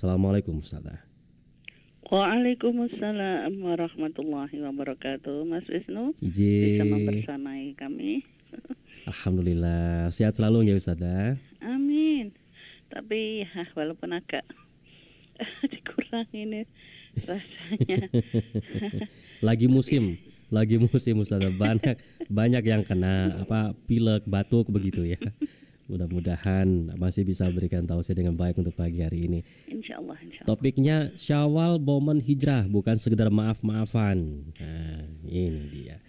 Assalamualaikum Ustazah. Waalaikumsalam warahmatullahi wabarakatuh. Mas Wisnu bisa Iji. membersamai kami. Alhamdulillah, sehat selalu ya Ustazah. Amin. Tapi walaupun agak dikurangi ini rasanya. Lagi musim Ustazah, banyak yang kena pilek, batuk begitu ya. Mudah-mudahan masih bisa berikan tausiah dengan baik untuk pagi hari ini. Insya Allah. Topiknya Syawal momen hijrah, bukan sekedar maaf-maafan. Nah, ini dia.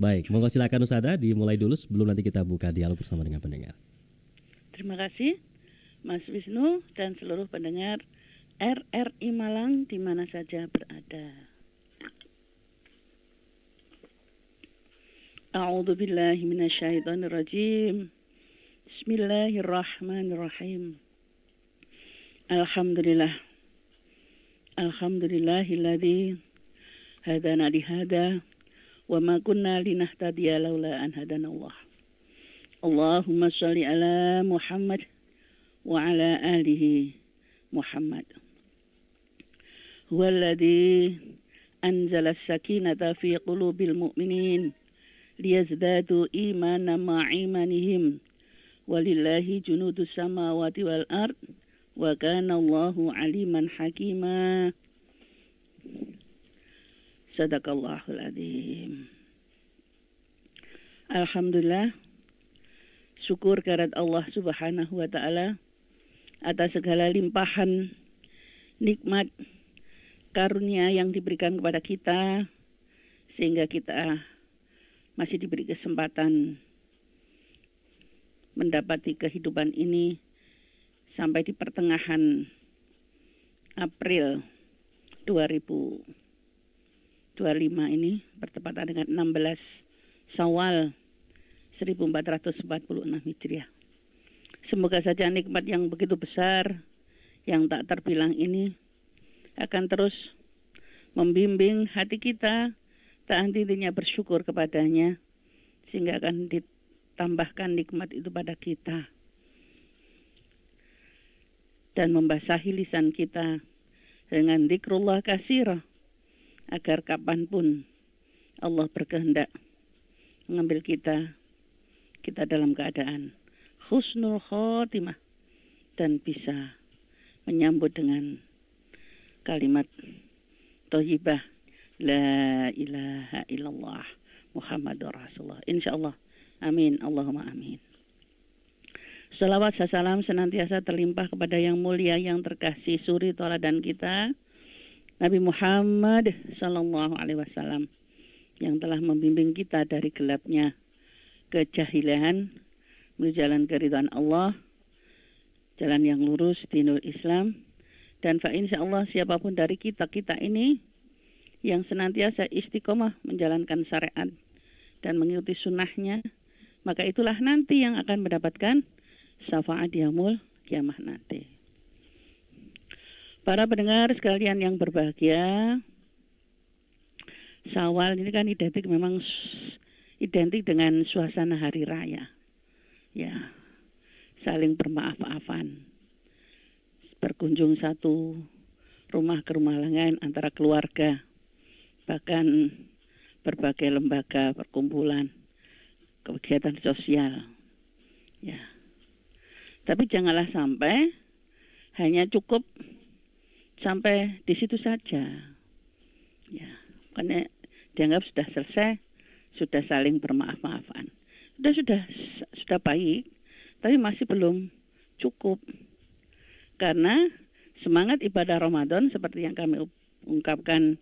Baik, monggo silakan Ustazah dimulai dulu sebelum nanti kita buka dialog bersama dengan pendengar. Terima kasih Mas Wisnu dan seluruh pendengar RRI Malang di mana saja berada. A'udzu billahi minasyaitonir rajim. Bismillahirrahmanirrahim. Alhamdulillahilladzi hadana lihada wa ma kunna linahtadiya laula an hadanallah. Allahumma shalli ala Muhammad wa ala alihi Muhammad. Huwallazi anzala as-sakinata fi qulubil mu'minin liyazdadu imanan ma'a imanihim. Walillahi junudus samawati wal ard wa kana Allahu aliman hakima. Sadaqallahul adzim. Alhamdulillah, syukur kehadirat Allah Subhanahu wa taala atas segala limpahan nikmat karunia yang diberikan kepada kita sehingga kita masih diberi kesempatan mendapati kehidupan ini sampai di pertengahan April 2025 ini bertepatan dengan 16 Syawal 1446 Hijriah. Semoga saja nikmat yang begitu besar yang tak terbilang ini akan terus membimbing hati kita tak henti-hentinya bersyukur kepadanya sehingga akan tambahkan nikmat itu pada kita dan membasahi lisan kita dengan zikrullah katsira agar kapanpun Allah berkehendak mengambil kita dalam keadaan husnul khotimah dan bisa menyambut dengan kalimat thayyibah la ilaha illallah Muhammadur Rasulullah, insyaallah. Amin, Allahumma amin. Salawat salam senantiasa terlimpah kepada yang mulia, yang terkasih, suri tauladan kita, Nabi Muhammad sallallahu alaihi wasallam, yang telah membimbing kita dari gelapnya kejahilan menuju jalan keridhaan Allah, jalan yang lurus dinul Islam. Dan insyaallah siapapun dari kita ini yang senantiasa istiqomah menjalankan syariat dan mengikuti sunnahnya, maka itulah nanti yang akan mendapatkan syafaat yaumul kiamah nanti. Para pendengar sekalian yang berbahagia, Syawal ini kan identik dengan suasana hari raya. Ya, saling bermaaf-maafan. Berkunjung satu rumah ke rumah lain antara keluarga, bahkan berbagai lembaga perkumpulan kegiatan sosial, ya. Tapi janganlah sampai hanya cukup sampai di situ saja, ya. Karena dianggap sudah selesai, sudah saling bermaaf-maafan, sudah baik, tapi masih belum cukup. Karena semangat ibadah Ramadan seperti yang kami ungkapkan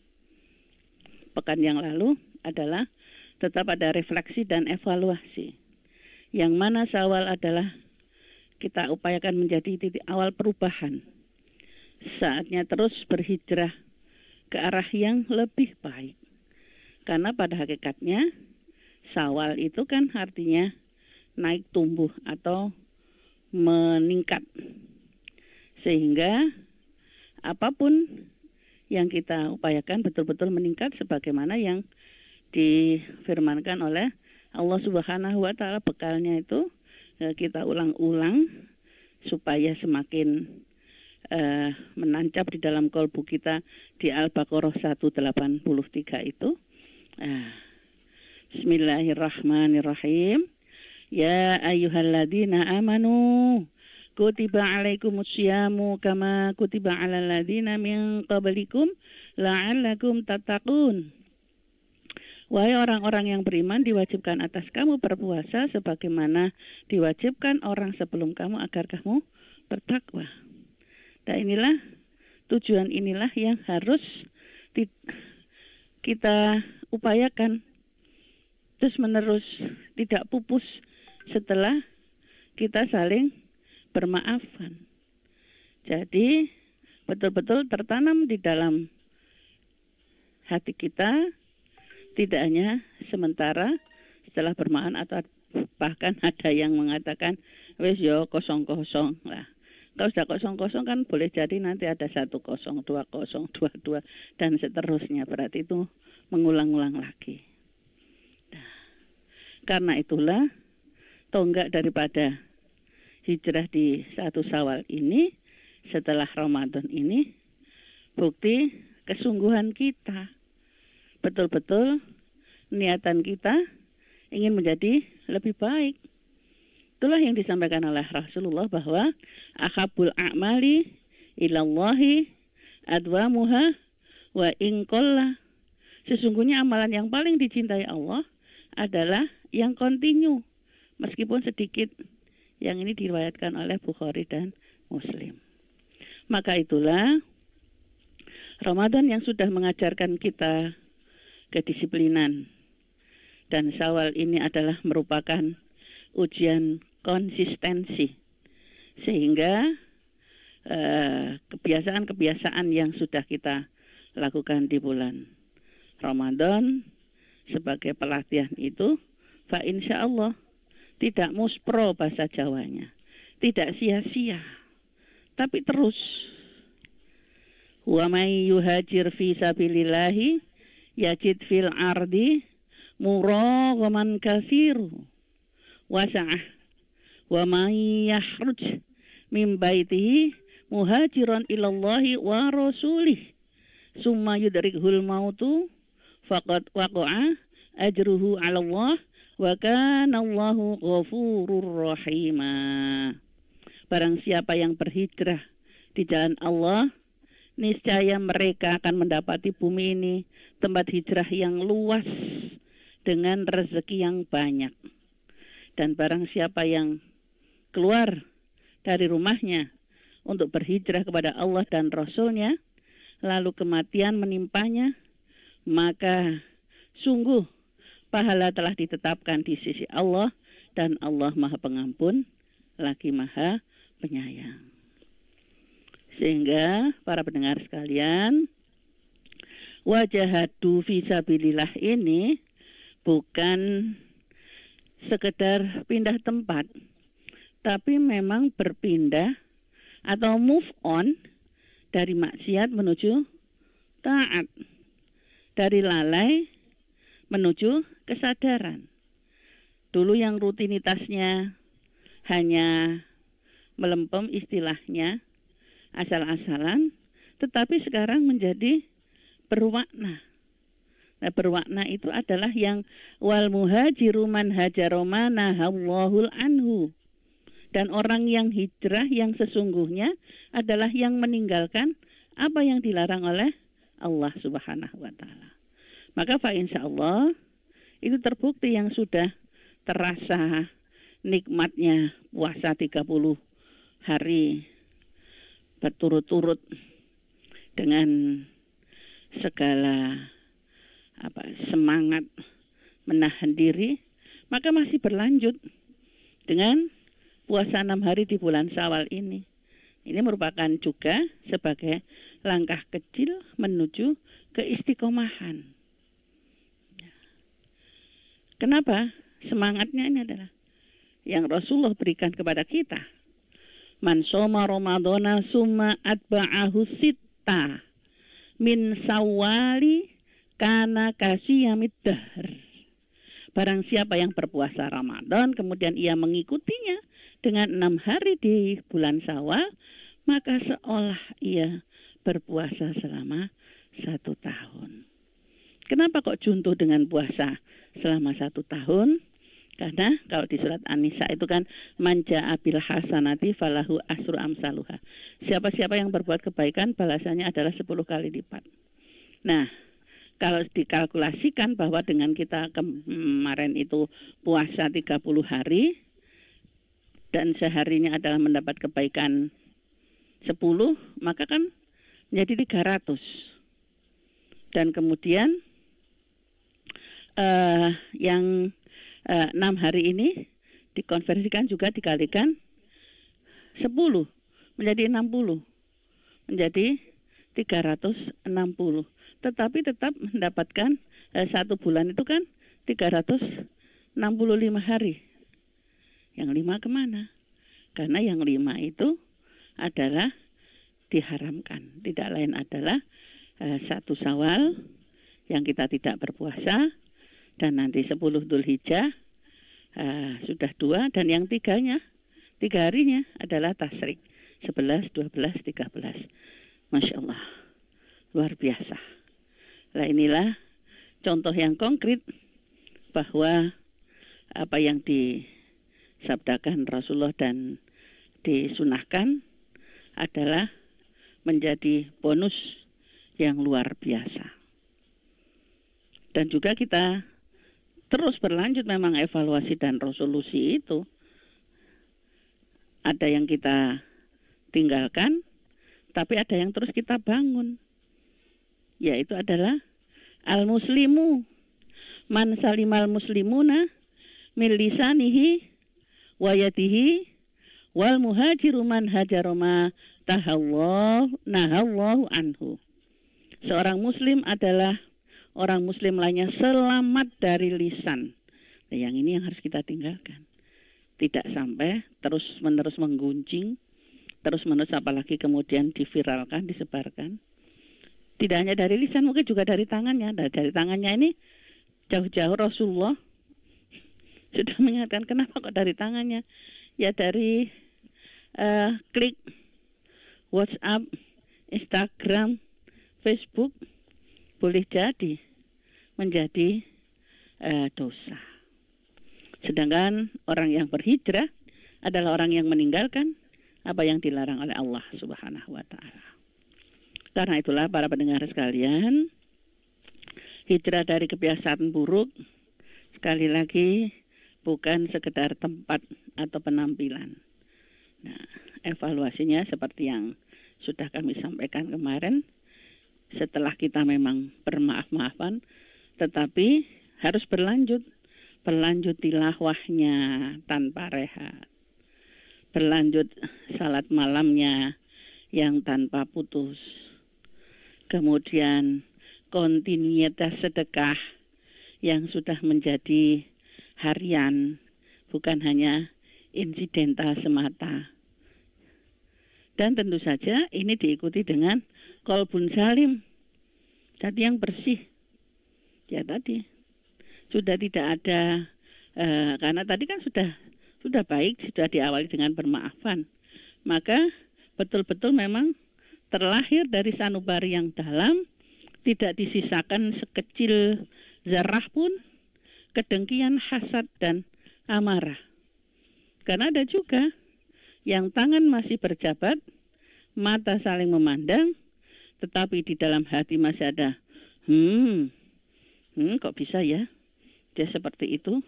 pekan yang lalu adalah tetap ada refleksi dan evaluasi. Yang mana Syawal adalah kita upayakan menjadi titik awal perubahan. Saatnya terus berhijrah ke arah yang lebih baik. Karena pada hakikatnya Syawal itu kan artinya naik tumbuh atau meningkat. Sehingga apapun yang kita upayakan betul-betul meningkat sebagaimana yang difirmankan oleh Allah Subhanahu wa taala. Bekalnya itu kita ulang-ulang supaya semakin menancap di dalam kolbu kita di Al-Baqarah 183 itu. Bismillahirrahmanirrahim. Ya ayyuhalladzina amanu kutiba alaikumusyamu kama kutiba alal ladzina min qablikum la'allakum tattaqun. Wahai orang-orang yang beriman, diwajibkan atas kamu berpuasa sebagaimana diwajibkan orang sebelum kamu agar kamu bertakwa. Nah inilah tujuan inilah yang harus kita upayakan terus menerus, tidak pupus setelah kita saling bermaafan. Jadi betul-betul tertanam di dalam hati kita, tidak hanya sementara setelah bermaafan, atau bahkan ada yang mengatakan wes yo kosong-kosong lah. Kalau sudah kosong-kosong kan boleh jadi nanti ada 1-0, 2-0, 2-2 dan seterusnya. Berarti itu mengulang-ulang lagi. Nah, karena itulah tonggak daripada hijrah di 1 Syawal ini setelah Ramadan ini bukti kesungguhan kita. Betul-betul niatan kita ingin menjadi lebih baik. Itulah yang disampaikan oleh Rasulullah bahwa ahabul a'mali ilallahi adwamuha wa inqalla. Sesungguhnya amalan yang paling dicintai Allah adalah yang kontinu meskipun sedikit. Yang ini diriwayatkan oleh Bukhari dan Muslim. Maka itulah Ramadan yang sudah mengajarkan kita kedisiplinan, dan Syawal ini adalah merupakan ujian konsistensi, sehingga kebiasaan-kebiasaan yang sudah kita lakukan di bulan Ramadan sebagai pelatihan itu, fa insya Allah tidak muspro bahasa Jawanya, tidak sia-sia, tapi terus. Wa may yuhajir fi sabilillahi yajid fil ardi muraghaman katsiru wasa'ah wa may yahruj min baitihi muhajiran ilallahi wa rasulih summa yudrikhul mautu faqad waqa'a ajruhu 'ala Allah wa kana Allahu ghafurur rahima. Barang siapa yang berhijrah di jalan Allah, niscaya mereka akan mendapati bumi ini tempat hijrah yang luas dengan rezeki yang banyak. Dan barang siapa yang keluar dari rumahnya untuk berhijrah kepada Allah dan Rasul-Nya, lalu kematian menimpanya, maka sungguh pahala telah ditetapkan di sisi Allah, dan Allah Maha Pengampun lagi Maha Penyayang. Sehingga para pendengar sekalian, wajahadu fisabilillah ini bukan sekedar pindah tempat, tapi memang berpindah atau move on dari maksiat menuju taat, dari lalai menuju kesadaran. Dulu yang rutinitasnya hanya melempem istilahnya, asal-asalan, tetapi sekarang menjadi bermakna. Nah, bermakna itu adalah yang wal muhajiru man hajaroma nahallahul anhu. Dan orang yang hijrah yang sesungguhnya adalah yang meninggalkan apa yang dilarang oleh Allah Subhanahu wa taala. Maka fa insyaallah itu terbukti yang sudah terasa nikmatnya puasa 30 hari berturut-turut dengan segala semangat menahan diri, maka masih berlanjut dengan puasa 6 hari di bulan Syawal ini. Ini merupakan juga sebagai langkah kecil menuju keistiqomahan. Kenapa? Semangatnya ini adalah yang Rasulullah berikan kepada kita. Man shoma Ramadhana summa atba'ahu sitta min Syawali kana kasiyamid dahr. Barang siapa yang berpuasa Ramadan kemudian ia mengikutinya dengan 6 hari di bulan Syawal, maka seolah ia berpuasa selama 1 tahun. Kenapa kok juntuh dengan puasa selama 1 tahun? Karena kalau di surat An-Nisa itu kan manja abil hasanati falahu asru amsaluha. Siapa-siapa yang berbuat kebaikan balasannya adalah 10 kali lipat. Nah, kalau dikalkulasikan bahwa dengan kita kemarin itu puasa 30 hari dan seharinya adalah mendapat kebaikan 10, maka kan menjadi 300. Dan kemudian yang 6 hari ini dikonversikan juga dikalikan 10 menjadi 60, menjadi 360. Tetapi tetap mendapatkan 1 bulan itu kan 365 hari. Yang 5 kemana? Karena yang 5 itu adalah diharamkan. Tidak lain adalah 1 Syawal yang kita tidak berpuasa, dan nanti 10 Dzulhijjah sudah 2, dan yang 3 harinya adalah tasyrik 11, 12, 13. Masya Allah, luar biasa. Nah, inilah contoh yang konkret bahwa apa yang disabdakan Rasulullah dan disunahkan adalah menjadi bonus yang luar biasa. Dan juga kita terus berlanjut memang evaluasi dan resolusi itu. Ada yang kita tinggalkan, tapi ada yang terus kita bangun. Yaitu adalah al-muslimu man salimal muslimuna min lisanihi wa yadihi wal muhajiru man hajaroma nahallahu anhu. Seorang muslim adalah orang muslim lainnya selamat dari lisan. Nah, yang ini yang harus kita tinggalkan. Tidak sampai terus-menerus menggunjing, terus-menerus apalagi kemudian diviralkan, disebarkan. Tidak hanya dari lisan, mungkin juga dari tangannya. Dari tangannya ini jauh-jauh Rasulullah sudah mengingatkan. Kenapa kok dari tangannya? Ya dari klik WhatsApp, Instagram, Facebook, boleh jadi menjadi dosa. Sedangkan orang yang berhijrah adalah orang yang meninggalkan apa yang dilarang oleh Allah Subhanahu wa Ta'ala. Karena itulah para pendengar sekalian, hijrah dari kebiasaan buruk sekali lagi bukan sekedar tempat atau penampilan. Nah, evaluasinya seperti yang sudah kami sampaikan kemarin, setelah kita memang bermaaf-maafan, tetapi harus berlanjut tilawahnya tanpa rehat, berlanjut salat malamnya yang tanpa putus, kemudian kontinuitas sedekah yang sudah menjadi harian, bukan hanya insidental semata. Dan tentu saja ini diikuti dengan qalbun salim, hati yang bersih. Ya tadi sudah tidak ada karena tadi kan sudah baik, sudah diawali dengan bermaafan. Maka betul-betul memang terlahir dari sanubari yang dalam, tidak disisakan sekecil zarah pun kedengkian, hasad dan amarah. Karena ada juga yang tangan masih berjabat, mata saling memandang, tetapi di dalam hati masih ada kok bisa ya dia seperti itu,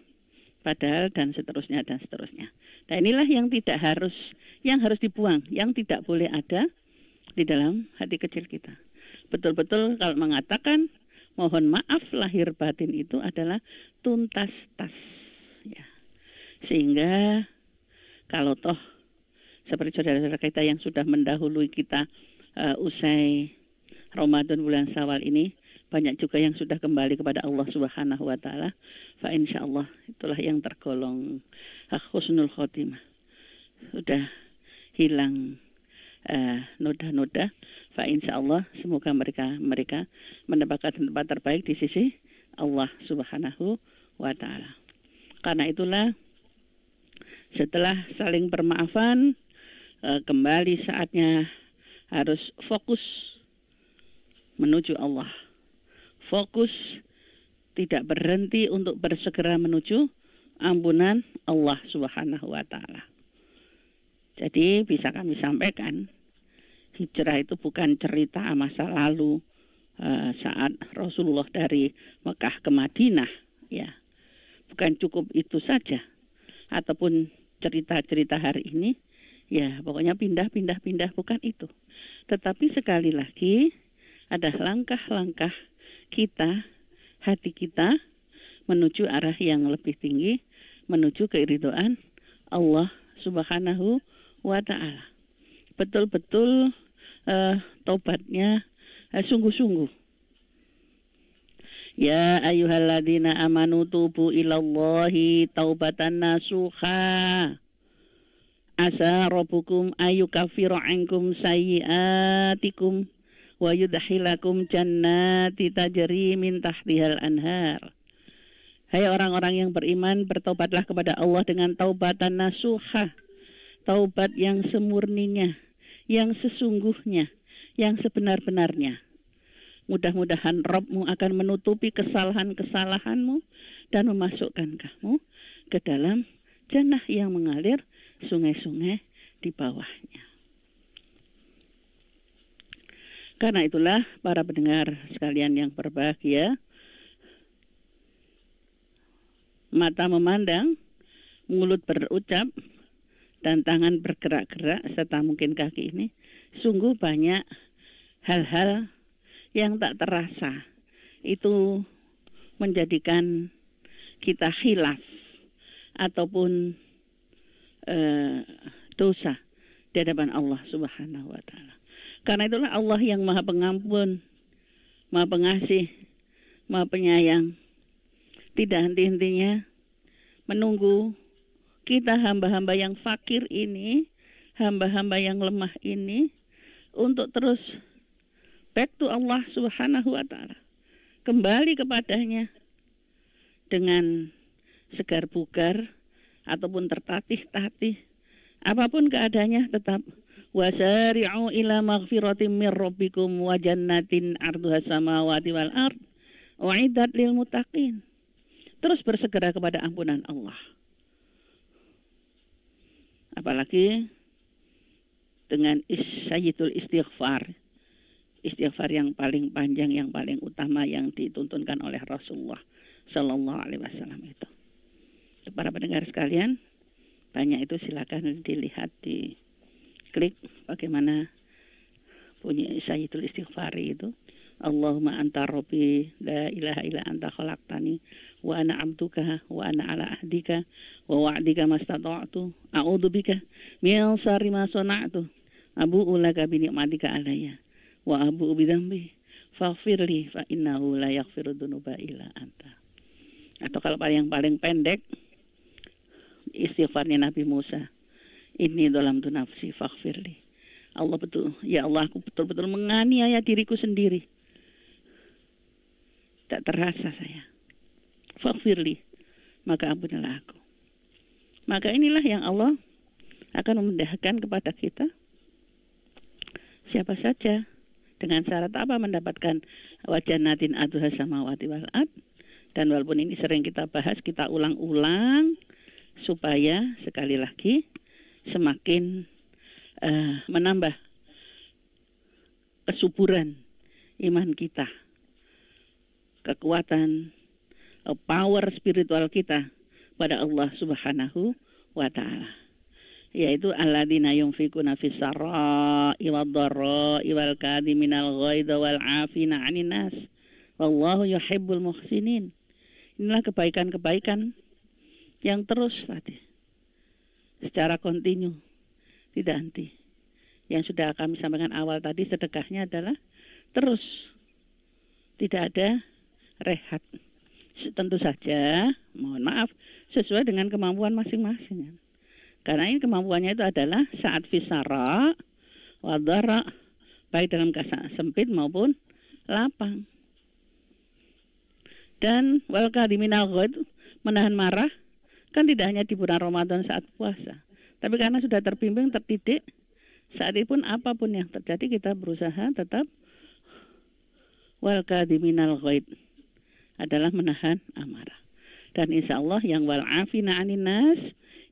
padahal dan seterusnya dan seterusnya. Nah, inilah yang harus dibuang, yang tidak boleh ada di dalam hati kecil kita. Betul-betul kalau mengatakan mohon maaf lahir batin itu adalah tuntas tas, ya. Sehingga kalau toh seperti saudara-saudara kita yang sudah mendahului kita usai Ramadan bulan Syawal ini, banyak juga yang sudah kembali kepada Allah Subhanahu wa Ta'ala. Fa insyaallah itulah yang tergolong husnul khotimah. Sudah hilang noda-noda. Fa insyaallah semoga mereka mendapatkan tempat terbaik di sisi Allah Subhanahu wa Ta'ala. Karena itulah setelah saling bermaafan, kembali saatnya harus fokus menuju Allah. Fokus tidak berhenti untuk bersegera menuju ampunan Allah Subhanahu wa taala. Jadi bisa kami sampaikan, hijrah itu bukan cerita masa lalu saat Rasulullah dari Mekah ke Madinah, ya. Bukan cukup itu saja, ataupun cerita-cerita hari ini, ya pokoknya pindah, bukan itu. Tetapi sekali lagi ada langkah-langkah kita, hati kita menuju arah yang lebih tinggi, menuju keridhaan Allah Subhanahu wa ta'ala. Betul-betul taubatnya sungguh-sungguh. Ya ayyuhalladzina amanu tubu ilallahi taubatan nasuha. Asa rabbukum ayyukaffiru ankum sayyiatikum wa yudkhilakum jannati tajri min tahtihal anhar. Hai orang-orang yang beriman, bertaubatlah kepada Allah dengan taubatan nasuha. Taubat yang semurninya, yang sesungguhnya, yang sebenar-benarnya. Mudah-mudahan Rabb-mu akan menutupi kesalahan-kesalahanmu dan memasukkan kamu ke dalam jannah yang mengalir sungai-sungai di bawahnya. Karena itulah para pendengar sekalian yang berbahagia, mata memandang, mulut berucap, dan tangan bergerak-gerak, serta mungkin kaki ini, sungguh banyak hal-hal yang tak terasa. Itu menjadikan kita khilaf ataupun dosa di hadapan Allah Subhanahu wa ta'ala. Karena itulah Allah yang Maha Pengampun, Maha Pengasih, Maha Penyayang, tidak henti-hentinya menunggu kita hamba-hamba yang fakir ini, hamba-hamba yang lemah ini, untuk terus back to Allah Subhanahu wa ta'ala, kembali kepadanya dengan segar bugar ataupun tertatih-tatih, apapun keadaannya tetap wasari'u ila maghfiratin mir rabbikum wa jannatin arduhas samawati wal ard u'iddat lil muttaqin. Terus bersegera kepada ampunan Allah. Apalagi dengan sayyidul istighfar. Istighfar yang paling panjang, yang paling utama yang dituntunkan oleh Rasulullah sallallahu alaihi wasallam itu. Para pendengar sekalian, banyak itu silakan dilihat, di klik bagaimana bunyi sayyidul istighfar itu. Allahumma anta rabbi la ilaha illa anta khalaqtani wa ana abduka wa ana ala ahdika wa wa'dika mastata'tu a'udzu bika min syarri ma sana'tu abu'u laka bi ni'matika alayya wa abu'u bi dzambi faghfirli fa innahu la yaghfiru dzunuba illa anta. Atau kalau yang paling pendek, istighfarnya Nabi Musa, inni dzalamtu nafsi faghfirli. Allah ya Allah, aku betul-betul menganiaya diriku sendiri. Tak terasa saya. Faghfirli, maka ampunilah aku. Maka inilah yang Allah akan memudahkan kepada kita. Siapa saja, dengan syarat apa? Mendapatkan wajannatin aduha samawati wal ard. Dan walaupun ini sering kita bahas, kita ulang-ulang supaya sekali lagi semakin menambah kesuburan iman kita, kekuatan, power spiritual kita pada Allah Subhanahu wa ta'ala. Yaitu alladzina yunfikuna fis sarra'i wad dharra'i wal kadhiminal ghaidha wal 'afina 'anil nas wallahu yuhibbul muhsinin. Inilah kebaikan-kebaikan yang terus tadi secara kontinu, tidak henti. Yang sudah kami sampaikan awal tadi, sedekahnya adalah terus, tidak ada rehat. Tentu saja, mohon maaf, sesuai dengan kemampuan masing-masing. Karena ini kemampuannya itu adalah saat fisara, wadara, baik dalam keadaan sempit maupun lapang. Dan wal kadhiminal ghaidh, menahan marah, kan tidak hanya di bulan Ramadan saat puasa, tapi karena sudah terbimbing, terdidik Saat itu pun apapun yang terjadi kita berusaha tetap wal kadhiminal ghaid, adalah menahan amarah. Dan insya Allah yang wal afina anin nas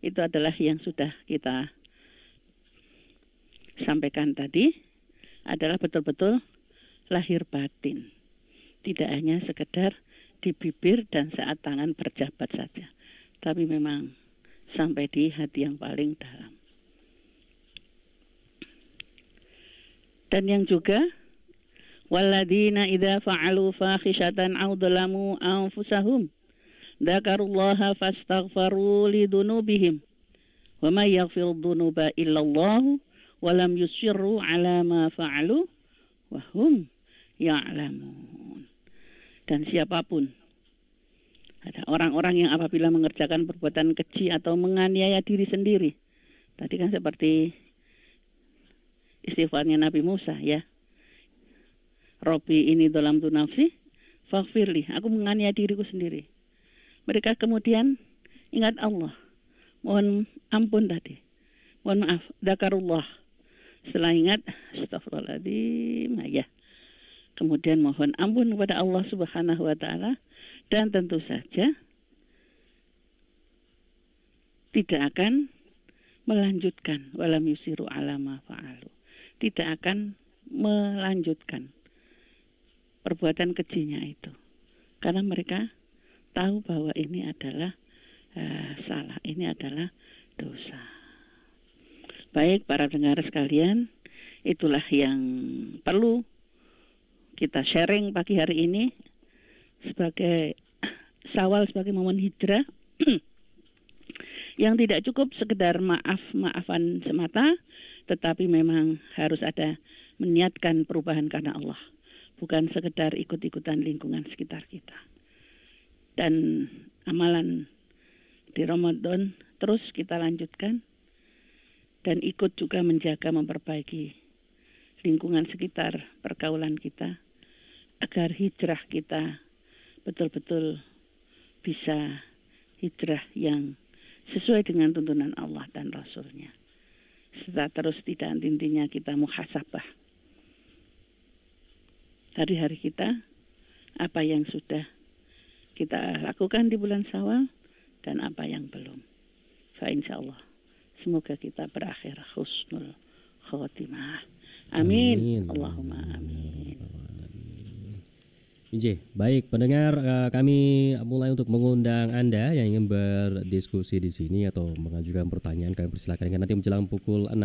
itu adalah yang sudah kita sampaikan tadi, adalah betul-betul lahir batin. Tidak hanya sekedar di bibir dan saat tangan berjabat saja, tapi memang sampai di hati yang paling dalam. Dan yang juga walladzina idza fa'alu fakhishatan aw dzalamu anfusahum dzakarullaha fastaghfaru lidunubihim wa may yaghfiru dzunuba illallah wa lam yusirru ala ma fa'alu wa hum ya'lamun. Dan siapapun, ada orang-orang yang apabila mengerjakan perbuatan keji atau menganiaya diri sendiri, tadi kan seperti istighfarnya Nabi Musa ya, Robbi ini dalam tu nafsi faghfirli, aku menganiaya diriku sendiri. Mereka kemudian ingat Allah, mohon ampun tadi, mohon maaf, dzakarullah, setelah ingat astagfirullahaladzim ya, kemudian mohon ampun kepada Allah Subhanahu wa taala, dan tentu saja tidak akan melanjutkan walam yusiru ala ma fa'alu, tidak akan melanjutkan perbuatan kejinya itu, karena mereka tahu bahwa ini adalah salah, ini adalah dosa. Baik para pendengar sekalian, itulah yang perlu kita sharing pagi hari ini sebagai Syawal, sebagai momen hijrah yang tidak cukup sekedar maaf-maafan semata, tetapi memang harus ada meniatkan perubahan karena Allah, bukan sekedar ikut-ikutan lingkungan sekitar kita. Dan amalan di Ramadan terus kita lanjutkan dan ikut juga menjaga, memperbaiki lingkungan sekitar pergaulan kita, agar hijrah kita betul-betul bisa hijrah yang sesuai dengan tuntunan Allah dan Rasul-Nya. Serta terus tidak henti-hentinya kita muhasabah hari-hari kita, apa yang sudah kita lakukan di bulan Syawal dan apa yang belum. Fa insyaallah semoga kita berakhir husnul khotimah. Amin. Allahumma amin. Baik pendengar, kami mulai untuk mengundang Anda yang ingin berdiskusi di sini atau mengajukan pertanyaan. Kami persilakan nanti menjelang pukul 6.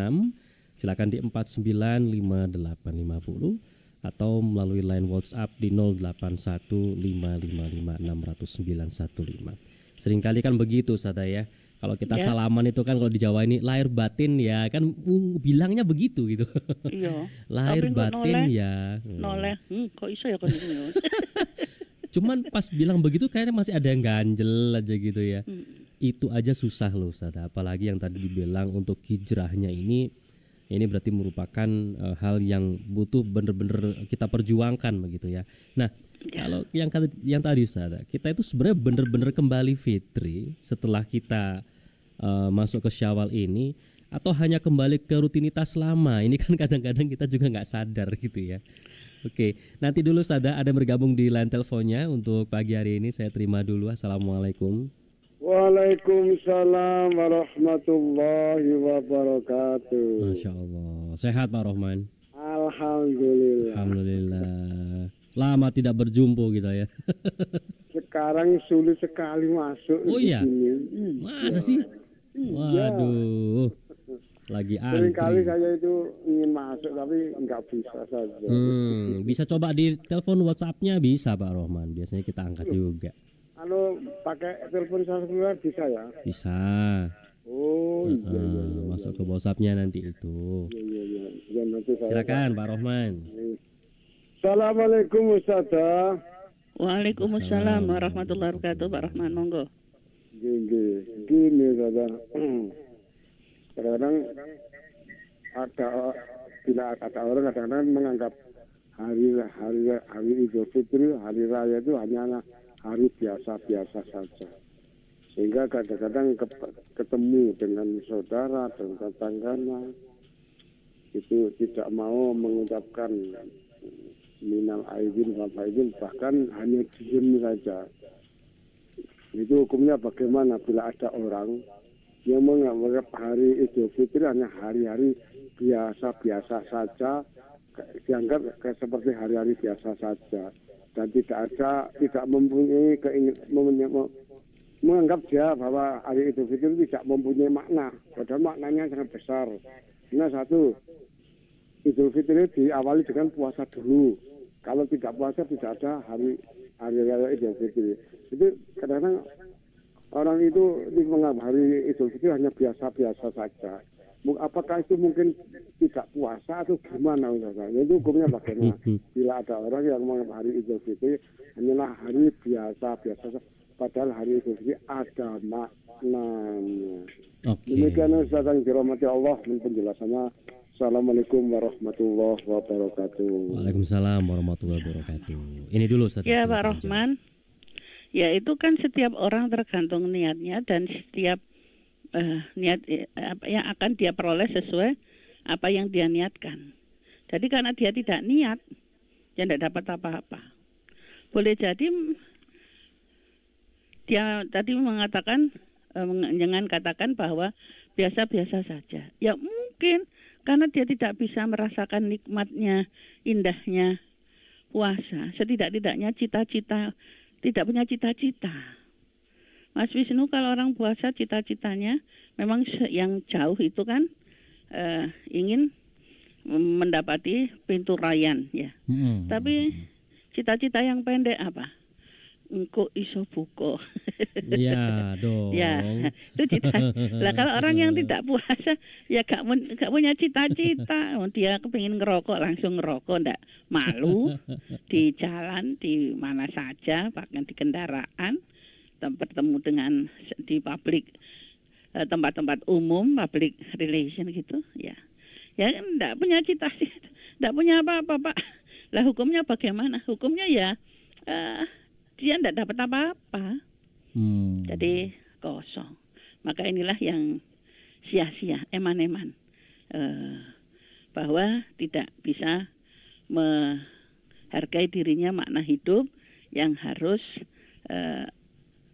Silakan di 495850 atau melalui line WhatsApp di 081555560915. Seringkali kan begitu Sada ya. Kalau kita salaman itu kan kalau di Jawa ini lahir batin ya kan bilangnya begitu gitu. Iya. Lahir batin noleh, ya. Noleh, kok iso ya kan gitu. Cuman pas bilang begitu kayaknya masih ada yang ganjel aja gitu ya. Itu aja susah loh Sada. Apalagi yang tadi dibilang untuk hijrahnya ini berarti merupakan hal yang butuh benar-benar kita perjuangkan begitu ya. Nah, kalau yang tadi Ustaz, kita itu sebenarnya benar-benar kembali fitri setelah kita masuk ke Syawal ini, atau hanya kembali ke rutinitas lama. Ini kan kadang-kadang kita juga nggak sadar gitu ya. Oke, nanti dulu Sada ada bergabung di line teleponnya untuk pagi hari ini. Saya terima dulu. Assalamualaikum. Waalaikumsalam warahmatullahi wabarakatuh. Masya Allah. Sehat Pak Rohman? Alhamdulillah. Alhamdulillah. Lama tidak berjumpa kita ya. Sekarang sulit sekali masuk. Oh iya? Sini. Masa sih? Waduh. Lagi antri. Seringkali saya itu ingin masuk tapi nggak bisa saja. Bisa coba di telepon WhatsApp-nya bisa Pak Rohman. Biasanya kita angkat juga. Pakai telepon seluler bisa ya? Bisa. Oh iya. Masuk ke WhatsApp-nya nanti itu. Iya, nanti silakan Pak Rohman. Assalamualaikum Ustazah. Waalaikumsalam warahmatullahi wabarakatuh. Pak Rahman, monggo. Gini Ustazah. Kadang-kadang ada orang kadang-kadang menganggap hari Idul Fitri, hari raya itu hanya hari biasa-biasa saja. Sehingga kadang-kadang ketemu dengan saudara dan tetangganya itu tidak mau mengucapkan minal aidin wal faizin, bahkan hanya diam saja. Itu hukumnya bagaimana bila ada orang yang menganggap hari Idul Fitri hanya hari-hari biasa-biasa saja, dianggap seperti hari-hari biasa saja, dan tidak mempunyai menganggap dia bahwa hari Idul Fitri tidak mempunyai makna, padahal maknanya sangat besar. Nah, satu, Idul Fitri diawali dengan puasa dulu. Kalau tidak puasa tidak ada hari raya Idul Fitri. Itu kadang-kadang orang itu menganggap hari Idul Fitri hanya biasa-biasa saja. Apakah itu mungkin tidak puasa atau gimana? Itu hukumnya bagaimana? Bila ada orang yang menganggap hari Idul Fitri hanyalah hari biasa-biasa saja, padahal hari Idul Fitri ada maknanya. Demikian Ustaz yang dirahmati Allah, penjelasannya. Assalamualaikum warahmatullahi wabarakatuh. Waalaikumsalam warahmatullahi wabarakatuh. Ini dulu Ustaz. Ya Pak Rohman. Ya itu kan setiap orang tergantung niatnya dan setiap niat yang akan dia peroleh sesuai apa yang dia niatkan. Jadi karena dia tidak niat, dia tidak dapat apa-apa. Boleh jadi dia tadi mengatakan, jangan katakan bahwa biasa-biasa saja. Ya mungkin karena dia tidak bisa merasakan nikmatnya, indahnya puasa. Setidak-tidaknya cita-cita, tidak punya cita-cita. Mas Wisnu, kalau orang puasa cita-citanya memang yang jauh itu kan ingin mendapati pintu rayyan ya. Tapi cita-cita yang pendek apa? Engko iso buka. Iya dong. Ya, itu cita. Lah kalau orang yang tidak puasa ya gak punya cita-cita. Dia kepingin ngerokok langsung ngerokok, ndak malu di jalan di mana saja, bahkan di kendaraan, bertemu dengan di publik, tempat-tempat umum, public relation gitu, ya. Ya ndak punya cita-cita, ndak punya apa-apa, Pak. Lah hukumnya bagaimana? Hukumnya ya dia tidak dapat apa-apa, jadi kosong. Maka inilah yang sia-sia, eman-eman, bahwa tidak bisa menghargai dirinya makna hidup yang harus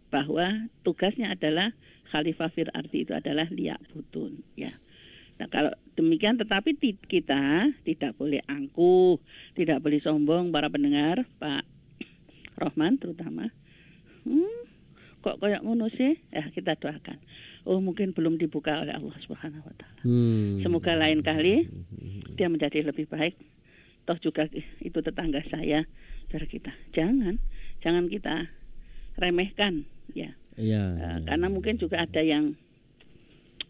bahwa tugasnya adalah khalifah fil ardi itu adalah liya'budun, ya. Nah kalau demikian, tetapi kita tidak boleh angkuh, tidak boleh sombong para pendengar, Pak Rohman terutama. Kok kayak ngono sih? Ya kita doakan. Oh mungkin belum dibuka oleh Allah Subhanahu wa taala. Semoga lain kali dia menjadi lebih baik. Toh juga itu tetangga saya, saudara kita. Jangan kita remehkan ya. Karena mungkin juga ada yang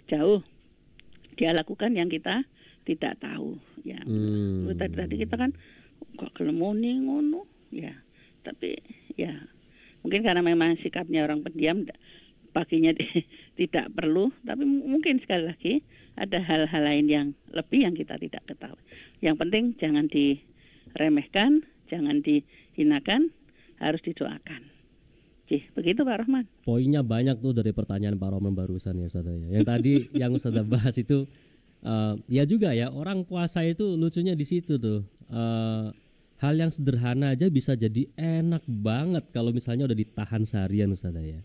jauh dia lakukan yang kita tidak tahu ya. Tadi kita kan kok kelemoni ngono ya. Tapi ya mungkin karena memang sikapnya orang pendiam, paginya tidak perlu. Tapi mungkin sekali lagi ada hal-hal lain yang lebih yang kita tidak ketahui. Yang penting jangan diremehkan, jangan dihinakan, harus didoakan. Begitu Pak Rohman. Poinnya banyak tuh dari pertanyaan Pak Rohman barusan ya Ustaz ya. Yang tadi yang Ustaz bahas itu ya juga ya, orang puasa itu lucunya di situ tuh. Hal yang sederhana aja bisa jadi enak banget kalau misalnya udah ditahan seharian Ustaz ya.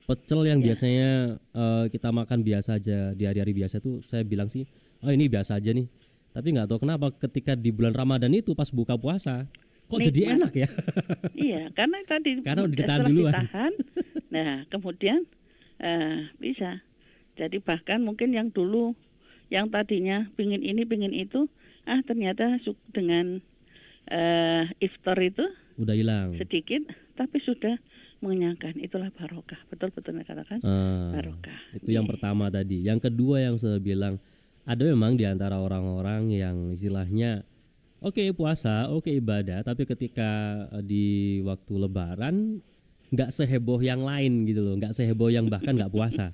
Pecel yang biasanya kita makan biasa aja di hari-hari biasa tuh, saya bilang sih, oh ini biasa aja nih. Tapi nggak tahu kenapa ketika di bulan Ramadan itu pas buka puasa, kok nikmat. Jadi enak ya? Iya, karena tadi ditahan duluan. Ditahan, nah kemudian bisa. Jadi bahkan mungkin yang dulu, yang tadinya pingin ini pingin itu, ternyata dengan iftar itu udah hilang sedikit, tapi sudah mengenyangkan. Itulah barokah. Betul-betul katakan barokah. Itu yang pertama tadi. Yang kedua yang saya bilang, ada memang di antara orang-orang yang istilahnya oke puasa, oke ibadah, tapi ketika di waktu lebaran nggak seheboh yang lain gitu loh, nggak seheboh yang bahkan nggak puasa.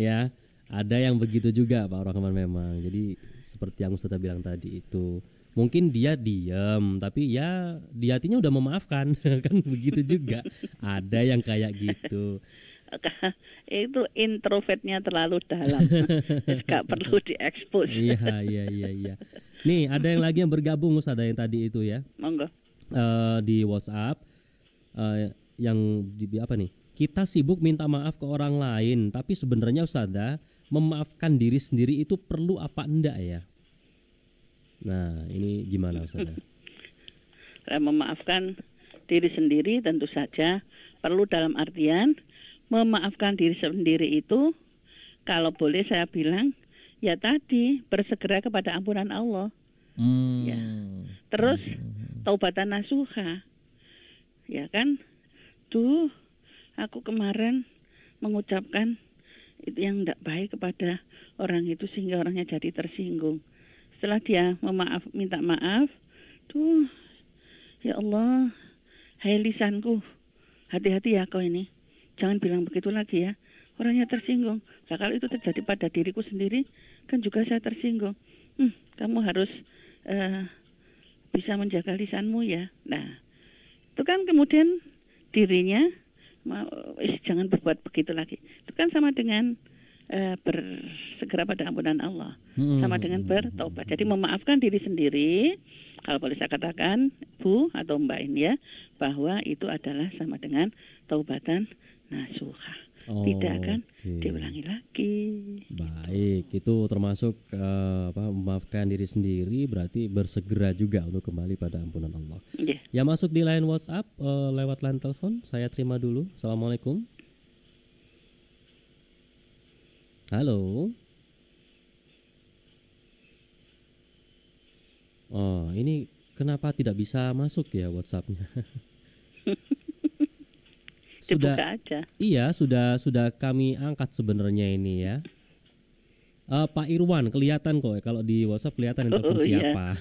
Ya, ada yang begitu juga Pak Rahman memang. Jadi seperti yang Ustaz bilang tadi itu, mungkin dia diam tapi ya di hatinya udah memaafkan kan begitu juga. Ada yang kayak gitu. Itu introvertnya terlalu dalam. Gak perlu diekspos. Iya. Nih ada yang lagi yang bergabung Ustaz, ada yang tadi itu ya Monggo. di WhatsApp yang apa nih? Kita sibuk minta maaf ke orang lain, tapi sebenarnya Ustazah memaafkan diri sendiri itu perlu apa enggak ya? Nah ini gimana Ustazah? Memaafkan diri sendiri tentu saja perlu dalam artian memaafkan diri sendiri itu kalau boleh saya bilang ya tadi bersegera kepada ampunan Allah. Ya. Terus taubatan nasuha. Ya kan? Duh, aku kemarin mengucapkan itu yang tidak baik kepada orang itu sehingga orangnya jadi tersinggung. Setelah dia minta maaf, tuh ya Allah, hai lisanku, hati-hati ya kau ini. Jangan bilang begitu lagi ya. Orangnya tersinggung. Nah, kalau itu terjadi pada diriku sendiri, kan juga saya tersinggung. Kamu harus bisa menjaga lisanmu ya. Nah, itu kan kemudian dirinya jangan berbuat begitu lagi. Itu kan sama dengan bersegera pada ampunan Allah. Sama dengan bertobat. Jadi memaafkan diri sendiri, kalau boleh saya katakan, Bu atau Mbak ini ya, bahwa itu adalah sama dengan taubatan nasuha. Tidak kan diulangi lagi. Baik, itu termasuk memaafkan diri sendiri berarti bersegera juga untuk kembali pada ampunan Allah. Yeah. Yang masuk di line WhatsApp lewat line telepon saya terima dulu. Assalamualaikum. Halo. Oh, ini kenapa tidak bisa masuk ya WhatsApp-nya? Dibuka aja. Iya, sudah kami angkat sebenarnya ini ya. Pak Irwan kelihatan kok kalau di WhatsApp kelihatan itu siapa.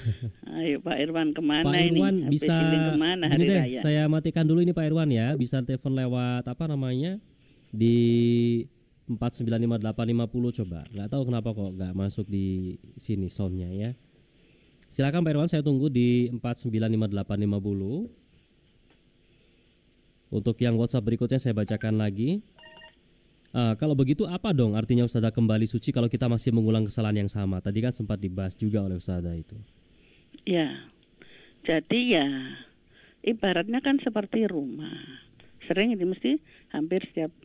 Ayo Pak Irwan kemana Pak ini? Irwan bisa kemana gini hari deh, raya? saya matikan dulu ini Pak Irwan ya. Bisa telepon lewat apa namanya? Di 4958850 coba. Nggak tahu kenapa kok nggak masuk di sini soundnya ya. Silakan Pak Irwan, saya tunggu di 4958850. Untuk yang WhatsApp berikutnya saya bacakan lagi. Kalau begitu apa dong artinya Ustazah kembali suci kalau kita masih mengulang kesalahan yang sama? Tadi kan sempat dibahas juga oleh Ustazah itu. Ya, jadi ya ibaratnya kan seperti rumah. Sering ini mesti hampir setiap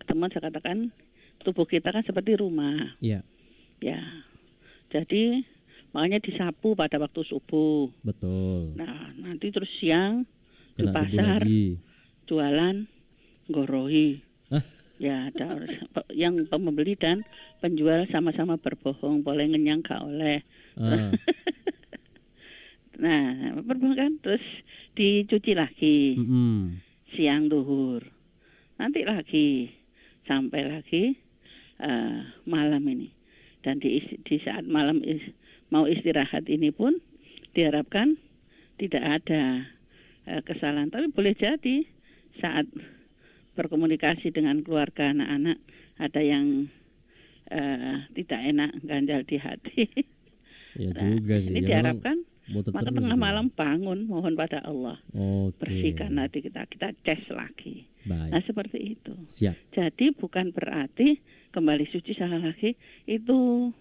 ketemuan saya katakan tubuh kita kan seperti rumah. Iya. Ya, jadi makanya disapu pada waktu subuh. Betul. Nah, nanti terus siang di Kena debu pasar lagi. jualan gorohi. Hah? Ya, ada yang pembeli dan penjual sama-sama berbohong, boleh ngenyang gak oleh. Nah, berbohong kan, terus dicuci lagi siang duhur, nanti lagi sampai lagi malam ini. Dan di saat malam mau istirahat ini pun diharapkan tidak ada kesalahan, tapi boleh jadi saat berkomunikasi dengan keluarga anak-anak ada yang tidak enak, ganjal di hati. Ya juga sih. Ini Ya, diharapkan maka tengah malam bangun mohon pada Allah, bersihkan hati kita ces lagi. Baik. Nah seperti itu. Siap. Jadi bukan berarti kembali suci salah lagi itu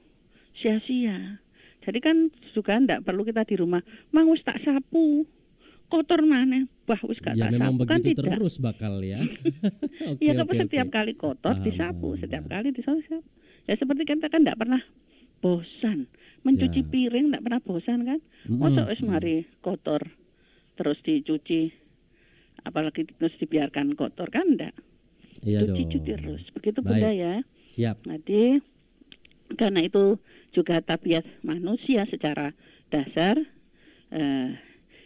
sia-sia. Jadi kan juga tidak perlu kita di rumah mang wis tak sapu kotor mana, wah wis gak Ya tak memang sapu kan begitu tidak. terus bakal ya. Iya kan setiap kali kotor disapu, setiap kali disapu. Ya seperti kita kan tidak pernah bosan mencuci piring, tidak pernah bosan kan. Masa wis mari kotor terus dicuci, apalagi terus dibiarkan kotor kan enggak. Iya Cuci terus. Begitu Bunda ya. Siap. Jadi karena itu juga tabiat manusia secara dasar.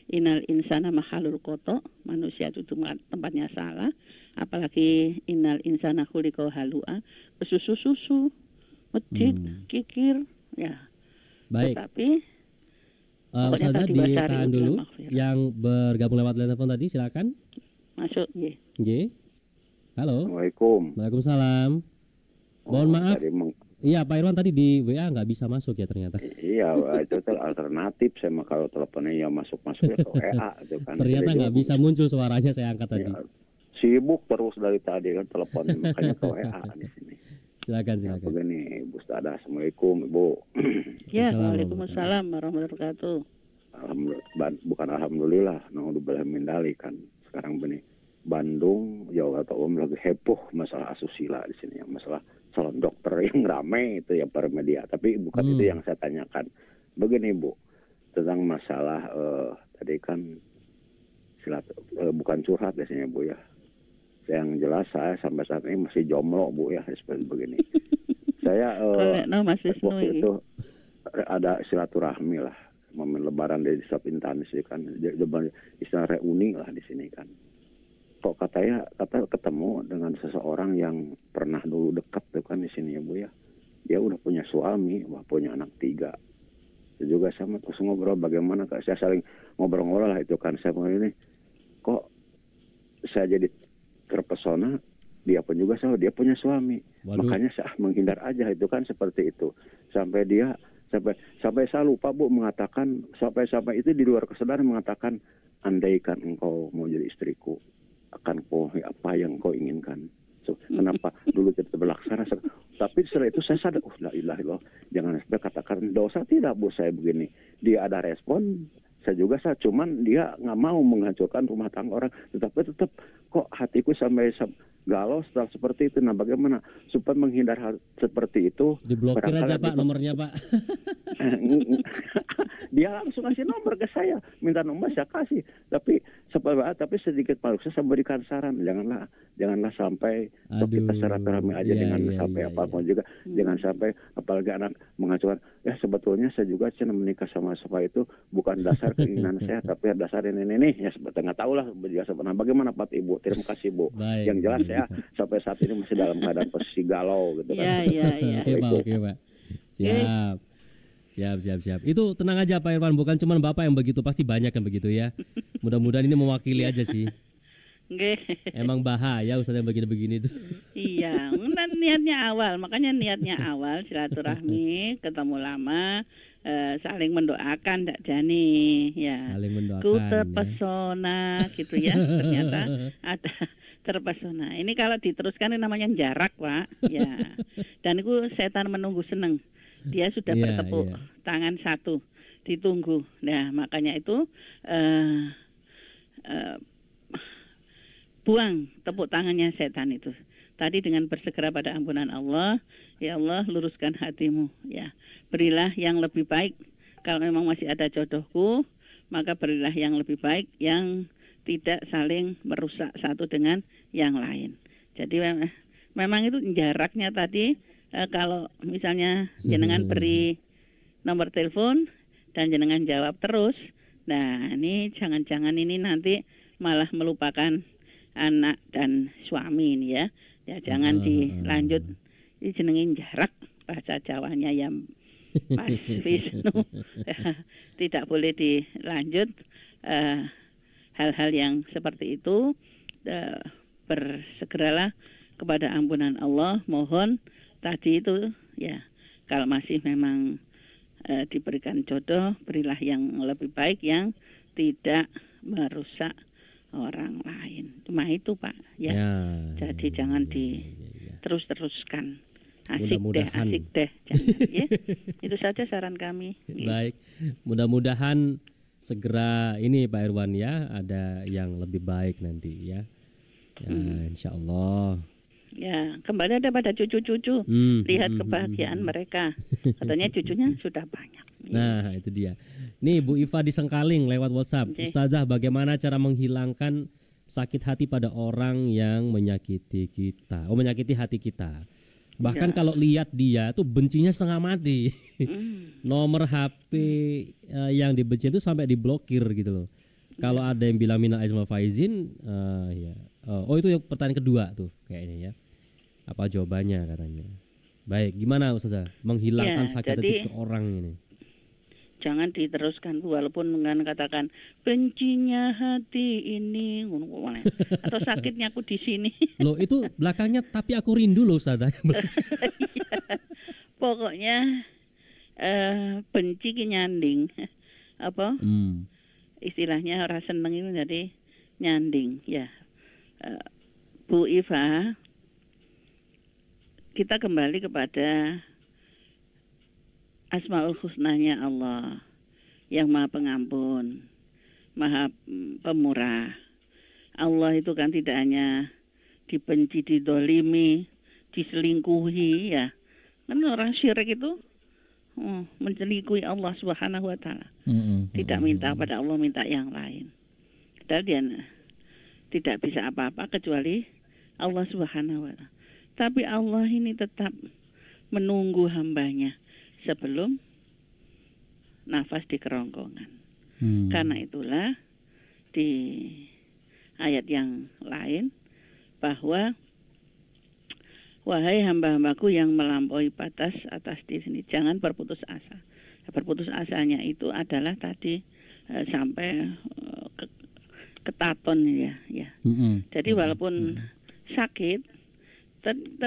Innal insana makhluk kotor, manusia itu tempatnya salah. Apalagi innal insana khuliqa halu'a, susu, medit, kikir, ya. Baik. Tetapi Ustazah ditahan dulu. Yang bergabung lewat telepon tadi silakan. Masuk, nggih. Nggih. Halo. Assalamualaikum. Waalaikumsalam. Mohon maaf. Iya, Pak Irwan tadi di WA nggak bisa masuk ya ternyata. Iya, itu alternatif saya kalau teleponnya ya masuk ya ke WA itu kan. Ternyata nggak bisa muncul suaranya, saya angkat tadi. Ya, Sibuk terus dari tadi kan telepon, makanya ke WA di sini. Silakan, Ya, silakan. begini, Bu Ustadzah. Assalamualaikum, Ibu. Ya, Assalamualaikum. Waalaikumsalam warahmatullahi wabarakatuh. Bukan alhamdulillah, naudzubillah min dzalik kan. Sekarang begini, Bandung, Jawa Barat lagi heboh masalah asusila di sini, yang masalah calon dokter yang rame itu ya para media. Tapi bukan itu yang saya tanyakan. Begini Bu, tentang masalah tadi kan bukan curhat biasanya Bu ya. Yang jelas saya sampai saat ini masih jomblo Bu ya, seperti begini. Saya Mas Wisnu waktu ini. itu ada silaturahmi lah, momen lebaran di Desa Pintanis kan, istilah reuni lah di sini kan. Kok kata ketemu dengan seseorang yang pernah dulu dekat tuh kan di sini ya Bu ya. Dia udah punya suami, punya anak 3. Itu juga sama, terus ngobrol bagaimana Kak, saya saling ngobrol-ngobrol lah itu kan. Saya mau ini kok saya jadi terpesona, dia pun juga sama, dia punya suami. Waduh. Makanya saya menghindar aja itu kan, seperti itu. Sampai saya lupa Bu mengatakan, sampai itu di luar kesadaran mengatakan, andaikan engkau mau jadi istriku, akan kau apa yang kau inginkan. So, kenapa dulu tidak berlaksana? Tapi setelah itu saya sadar, la ilaha illallah, jangan sampai katakan dosa. Tidak Bu, saya begini. Dia ada respon, saya juga cuman dia nggak mau menghancurkan rumah tangga orang. Tetapi tetap kok hatiku sampai galau setelah seperti itu. Nah bagaimana supaya menghindar hal seperti itu? Diblokir aja Pak nomornya Pak. Dia langsung kasih nomor ke saya, minta nomor saya kasih. Tapi sedikit malu saya berikan saran, janganlah sampai kita silaturahmi aja sampai apapun juga. Jangan sampai apalagi anak menghancurkan. Ya sebetulnya saya juga menikah sama itu bukan dasar keinginan saya, tapi dasar ini ya sebetulnya nggak tahu lah biasa. Nah bagaimana Pak Ibu? Terima kasih Bu. Baik. Yang jelas saya sampai saat ini masih dalam keadaan posisi galau gitu kan. Iya. Oke Pak. Siap. Itu tenang aja Pak Irwan, bukan cuma Bapak yang begitu, pasti banyak yang begitu ya. Mudah-mudahan ini mewakili aja sih. Nggih. Emang bahaya Ustaz yang begini-begini tuh. Iya, makanya niatnya awal silaturahmi, ketemu lama, saling mendoakan Dak Jani, ya. Saling mendoakan. Ku terpesona gitu ya, ternyata ada terpesona. Ini kalau diteruskan ini namanya jarak Pak, ya. Dan itu setan menunggu seneng. Dia sudah bertepuk tangan satu, ditunggu. Nah makanya itu buang tepuk tangannya setan itu. Tadi dengan bersegera pada ampunan Allah, ya Allah luruskan hatimu, ya. Berilah yang lebih baik. Kalau memang masih ada jodohku, maka berilah yang lebih baik yang tidak saling merusak satu dengan yang lain. Jadi memang itu jaraknya tadi. Kalau misalnya jenengan beri nomor telepon dan jenengan jawab terus, nah ini jangan-jangan ini nanti malah melupakan anak dan suami ini ya. Ya jangan dilanjut. Ini jenengin jarak bahasa Jawanya yang Mas Wisnu. Tidak boleh dilanjut hal-hal yang seperti itu. Bersegeralah kepada ampunan Allah, mohon. Tadi itu ya kalau masih memang diberikan jodoh, berilah yang lebih baik yang tidak merusak orang lain. Cuma itu Pak ya. Jadi jangan diterus-teruskan. Asik deh jangan, ya. Itu saja saran kami. Baik. Mudah-mudahan segera ini Pak Irwan ya, ada yang lebih baik nanti ya. Ya insya Allah. Ya, kembali ada pada cucu-cucu. Lihat kebahagiaan mereka. Katanya cucunya sudah banyak. Nah, itu dia. Nih Bu Iva di Sengkaling lewat WhatsApp. Ustazah, bagaimana cara menghilangkan sakit hati pada orang yang menyakiti kita? Menyakiti hati kita. Bahkan kalau lihat dia tuh bencinya setengah mati. Nomor HP yang dibenci itu sampai diblokir gitu loh. Kalau ada yang bilang minal aizin wal faizin, ya. Itu yang pertanyaan kedua tuh kayaknya ya. Apa jawabannya katanya? Baik, gimana Ustazah menghilangkan sakit hati ke orang ini? Jangan diteruskan walaupun katakan bencinya hati ini atau sakitnya aku di sini. Loh itu belakangnya tapi aku rindu loh Ustazah. Pokoknya benci ki nyanding. Apa? Istilahnya orang seneng itu jadi nyanding ya. Bu Iva, kita kembali kepada Asmaul Husnanya Allah yang Maha Pengampun, Maha Pemurah. Allah itu kan tidak hanya dibenci, didolimi, diselingkuhi ya. Kan orang syirik itu menselingkuhi Allah Subhanahu wa taala. Tidak minta pada Allah, minta yang lain. Padahal dia tidak bisa apa-apa kecuali Allah Subhanahu wa taala. Tapi Allah ini tetap menunggu hambanya sebelum nafas di kerongkongan. Karena itulah di ayat yang lain bahwa wahai hamba-hambaku yang melampaui batas atas diri sendiri, jangan berputus asa. Berputus asanya itu adalah tadi sampai ketaton ya. Jadi walaupun sakit,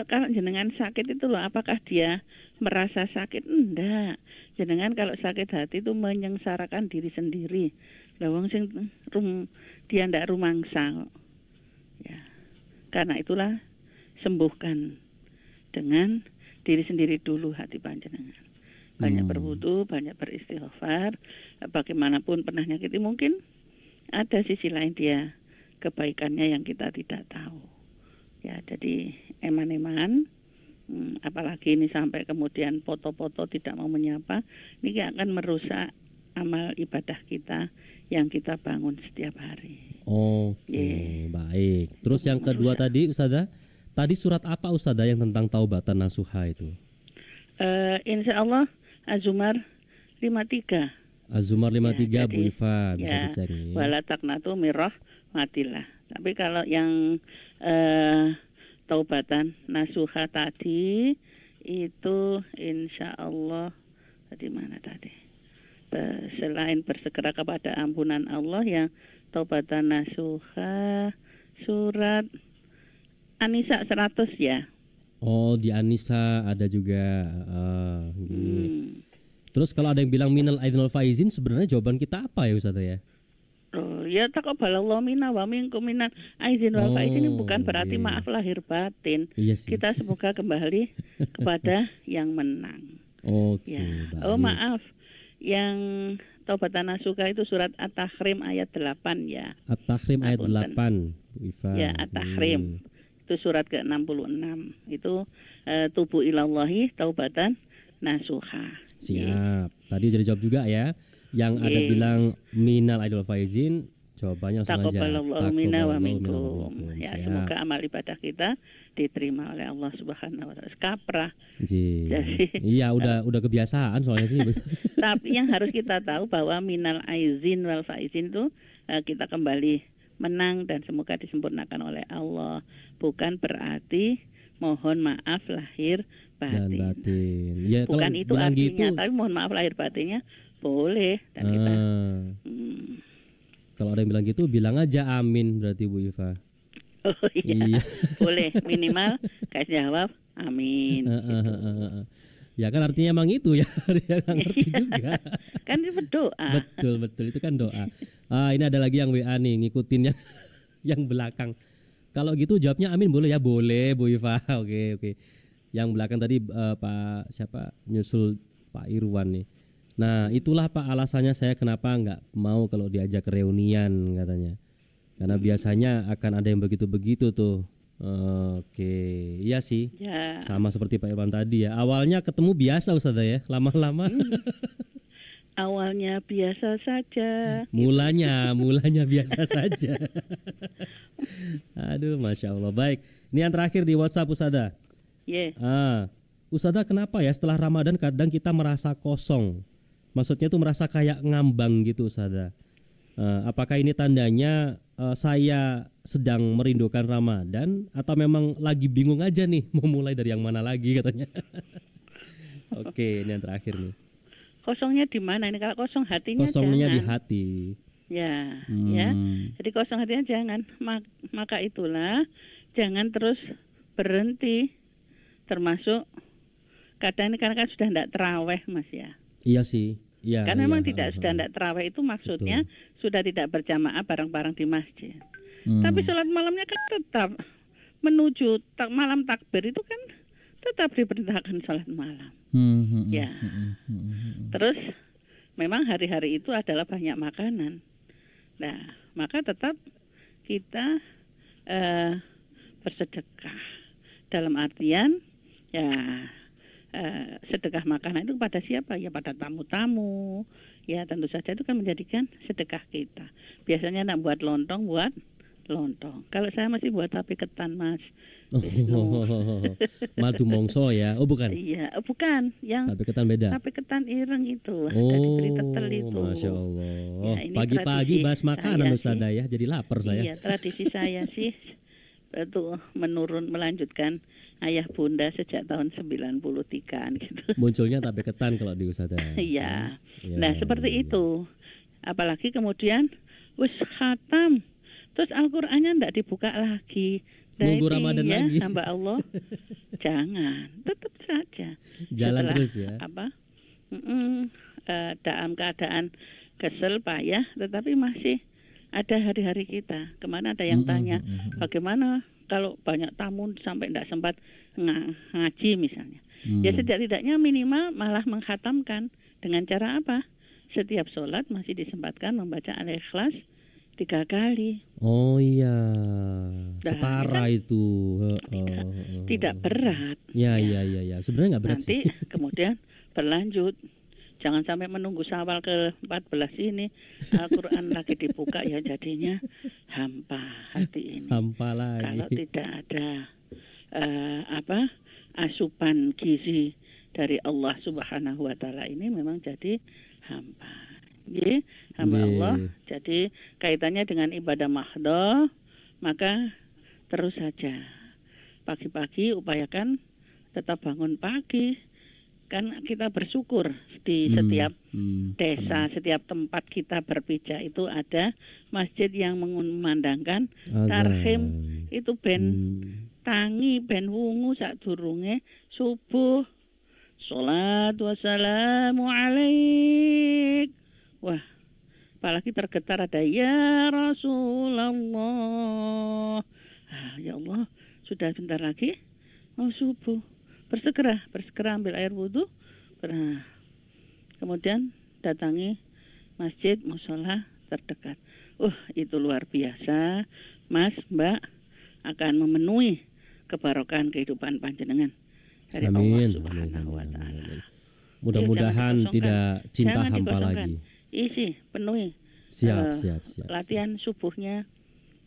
kalau jenengan sakit itu loh, apakah dia merasa sakit? Enggak. Jenengan kalau sakit hati itu menyengsarakan diri sendiri. Lah wong sing dia ndak rumangsa. Ya. Karena itulah sembuhkan dengan diri sendiri dulu hati panjenengan. Banyak berwudu, banyak beristighfar. Bagaimanapun pernah nyakiti, mungkin ada sisi lain dia kebaikannya yang kita tidak tahu. Ya, jadi eman-eman, apalagi ini sampai kemudian foto-foto tidak mau menyapa, ini akan merusak amal ibadah kita yang kita bangun setiap hari. Oke, baik. Terus yang kedua tadi Ustazah, tadi surat apa Ustazah yang tentang taubatan nasuha itu? Insya Allah Az-Zumar 53. Az-Zumar 53 ya, Bu Iva, bisa ya, dicek nih. Wala taqnatu min rahmatillah. Tapi kalau yang taubatan nasuha tadi itu insya Allah tadi mana tadi? Selain bersegera kepada ampunan Allah, yang taubatan nasuha surat An-Nisa 100 ya. Oh, di An-Nisa ada juga. Terus kalau ada yang bilang minal aidin wal faizin, sebenarnya jawaban kita apa ya Ustaz ya? Ya taqabbalallahu minna wa minkum minal aidin wal faizin, ini bukan berarti maaf lahir batin. Iya sih. Kita semoga kembali kepada yang menang. Oke. Ya. Baik. Oh maaf, yang taubatan nasuha itu surat At-Tahrim ayat 8 ya. At-Tahrim ayat Apunten. 8 Bu Iva. Ya, At-Tahrim. Itu surat ke-66. Itu tubu ilallahi taubatan nasuha. Siap. Tadi udah dijawab juga ya. Yang ada bilang minal aidil faizin, jawabannya langsung aja. Taqabbalallahu minna wa Taqabbalallahu minkum. Ya, Siap. semoga amal ibadah kita diterima oleh Allah Subhanahu wa taala. Kaprah. Ji. Jadi- Iya, udah kebiasaan soalnya sih. Tapi yang harus kita tahu bahwa minal aizin wal faizin itu kita kembali menang dan semoga disempurnakan oleh Allah. Bukan berarti mohon maaf lahir Dan batin. batin. Ya, Bukan kalau itu bilang artinya, gitu, tapi mohon maaf lahir batinnya boleh. Dan kita, kalau ada yang bilang gitu, bilang aja amin berarti Bu Iva. oh iya, Iya. boleh minimal kasih jawab amin. Ya kan artinya emang itu ya. Dia nggak ngerti juga. Kan itu berdoa. Betul itu kan doa. Ini ada lagi yang WA nih ngikutin yang belakang. Kalau gitu jawabnya amin boleh ya? Boleh Bu Iva. Oke. Yang belakang tadi Pak siapa nyusul Pak Irwan nih. Nah itulah Pak alasannya saya kenapa nggak mau kalau diajak reunian katanya. Karena biasanya akan ada yang begitu-begitu tuh. Oke, iya sih. Ya. Sama seperti Pak Irwan tadi ya. Awalnya ketemu biasa Ustazah ya, lama-lama. Awalnya biasa saja. mulanya biasa saja. Aduh, Masya Allah. Baik, ini yang terakhir di WhatsApp Ustazah. Yeah. Ustazah kenapa ya setelah Ramadan kadang kita merasa kosong? Maksudnya tuh merasa kayak ngambang gitu Ustazah. Apakah ini tandanya saya sedang merindukan Ramadan atau memang lagi bingung aja nih mau mulai dari yang mana lagi katanya. Oke, ini yang terakhir nih. Kosongnya di mana ini? Kalau kosong hatinya Kosongnya jangan. di hati. Ya. Jadi kosong hatinya jangan. Maka itulah jangan terus berhenti. Termasuk kadang ini karena kan sudah tidak terawih Mas ya. Iya sih. Iya. Kan memang iya, tidak sudah tidak terawih itu maksudnya sudah tidak berjamaah bareng-bareng di masjid. Tapi sholat malamnya kan tetap menuju malam takbir itu kan tetap diperintahkan sholat malam. Ya. Terus memang hari-hari itu adalah banyak makanan. Nah, maka tetap kita bersedekah. Dalam artian ya sedekah makanan itu pada siapa? Ya pada tamu-tamu. Ya tentu saja itu kan menjadikan sedekah kita. Biasanya nak buat lontong. Kalau saya masih buat tape ketan, Mas. Madu mongso ya? Oh bukan? Iya, bukan. Yang Tape ketan beda? tape ketan ireng itu. Dari beri tetel itu. Masya Allah. Ya, ini Pagi-pagi tradisi bahas makanan saya Ustazah sih. ya, jadi lapar saya. Iya, tradisi saya sih itu melanjutkan ayah bunda sejak tahun 93-an gitu. Munculnya tape ketan kalau di Ustazah. Iya. Ya, Nah, seperti ya. itu. Apalagi kemudian wis khatam. Terus Al-Qur'annya enggak dibuka lagi. Nunggu Ini Ramadan ya, lagi. hamba Allah. Jangan, tetap saja. Jalan Setelah, terus ya. Dalam keadaan kesel, payah, tetapi masih ada hari-hari kita. Kemana ada yang tanya, bagaimana kalau banyak tamu sampai tidak sempat ngaji misalnya. Ya setidak-tidaknya minimal malah menghatamkan. Dengan cara apa? Setiap sholat masih disempatkan membaca Al-Ikhlas 3 kali. Oh iya, Nah, setara itu. Tidak berat. Ya. Sebenarnya nggak berat Nanti sih. kemudian berlanjut. Jangan sampai menunggu Syawal ke-14 ini Al-Quran lagi dibuka ya jadinya hampa hati ini. Hampa lagi. Kalau tidak ada asupan gizi dari Allah Subhanahu wa taala ini memang jadi hampa. Nggih, hamba Allah. Jadi kaitannya dengan ibadah mahdoh, maka terus saja pagi-pagi upayakan tetap bangun pagi. Kan kita bersyukur di setiap desa, setiap tempat kita berpijak itu ada masjid yang mengumandangkan tarhim itu ben tangi ben wungu sadurunge subuh. Sholatu wassalamu alaik. Wah, apalagi tergetar ada ya Rasulullah. Ya Allah, sudah bentar lagi mau subuh. Bersegera ambil air wudhu. Kemudian datangi masjid musola terdekat. Itu luar biasa, Mas, Mbak, akan memenuhi kebarokan kehidupan panjenengan dari Allah Subhanahu wa taala. Mudah-mudahan tidak cinta Jangan hampa dikosongkan. lagi. Isi, penuhi. Siap. Latihan subuhnya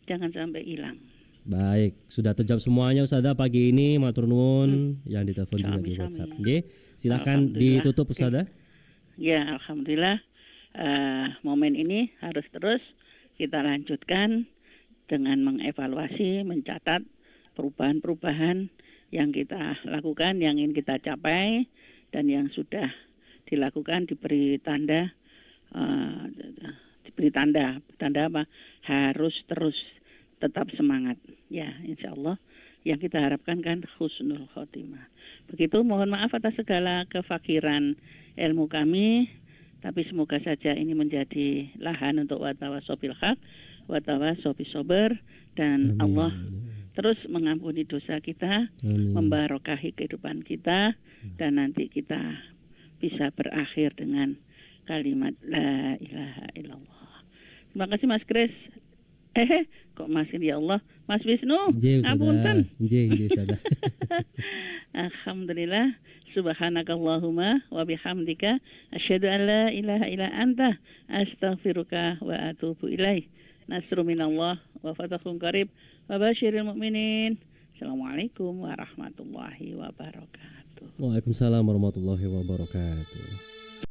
jangan sampai hilang. Baik, sudah terjawab semuanya Ustazah pagi ini, matur nuwun yang ditelepon juga di WhatsApp. Nggih, silakan ditutup Ustazah. Ya, alhamdulillah. Momen ini harus terus kita lanjutkan dengan mengevaluasi, mencatat perubahan-perubahan yang kita lakukan, yang ingin kita capai dan yang sudah dilakukan diberi tanda apa? Harus terus tetap semangat. Ya, insya Allah yang kita harapkan kan husnul khotimah. Begitu, mohon maaf atas segala kefakiran ilmu kami, tapi semoga saja ini menjadi lahan untuk watawasobil haq, watawasobil sober, dan Amin. Allah terus mengampuni dosa kita, membarokahi kehidupan kita, dan nanti kita bisa berakhir dengan kalimat la ilaha illallah. Terima kasih Mas Kris. Kok Mas ini ya Allah, Mas Wisnu, ngapunten. Nggih, Ustazah. Alhamdulillah, subhanakallahumma wa bihamdika asyhadu an la ilaha illa anta astaghfiruka wa atubu ilaih. Nasru minallah wa fathun qarib wa basyiril mu'minin. Assalamualaikum warahmatullahi wabarakatuh. Waalaikumsalam warahmatullahi wabarakatuh.